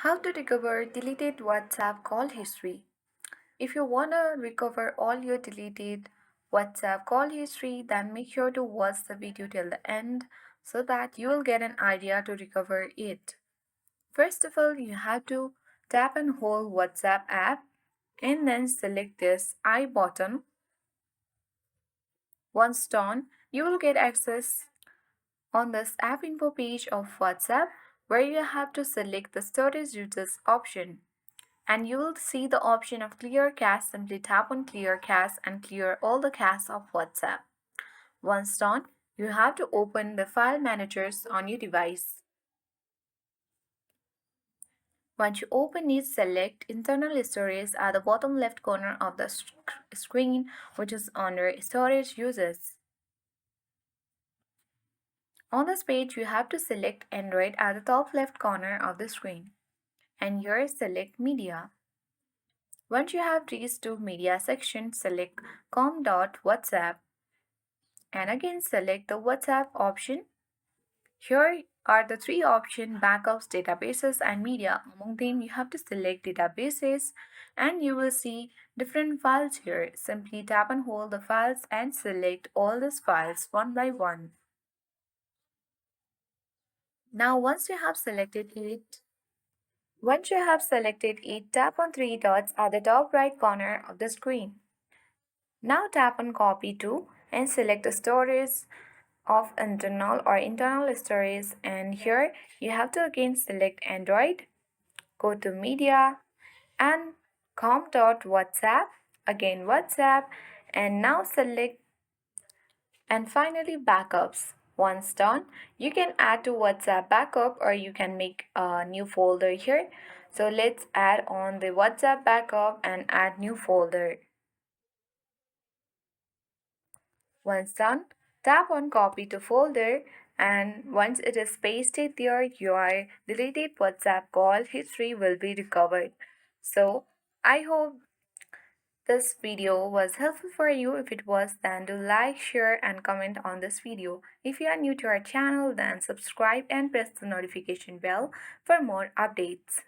How to recover deleted WhatsApp call history. If you want to recover all your deleted WhatsApp call history, then make sure to watch the video till the end so that you will get an idea to recover it. First of all, you have to tap and hold WhatsApp app and then select this I button. Once done, you will get access on this app info page of WhatsApp where you have to select the storage users option. And you will see the option of clear cache. Simply tap on clear cache and clear all the cache of WhatsApp. Once done, you have to open the file managers on your device. Once you open it, select internal storage at the bottom left corner of the screen, which is under storage users. On this page, you have to select Android at the top left corner of the screen. And here select media. Once you have reached to media section, select com.whatsapp and again select the WhatsApp option. Here are the three options: backups, databases and media. Among them you have to select databases and you will see different files here. Simply tap and hold the files and select all these files one by one. Now once you have selected it, tap on three dots at the top right corner of the screen. Now tap on copy to and select the storage of internal storage, and here you have to again select Android, go to media and com.whatsapp, again WhatsApp, and now select and finally backups. Once done, you can add to WhatsApp backup or you can make a new folder here. So let's add on the WhatsApp backup and add new folder. Once done, tap on copy to folder, and once it is pasted there, your deleted WhatsApp call history will be recovered. So I hope this video was helpful for you. If it was, then do like, share and comment on this video. If you are new to our channel, then subscribe and press the notification bell for more updates.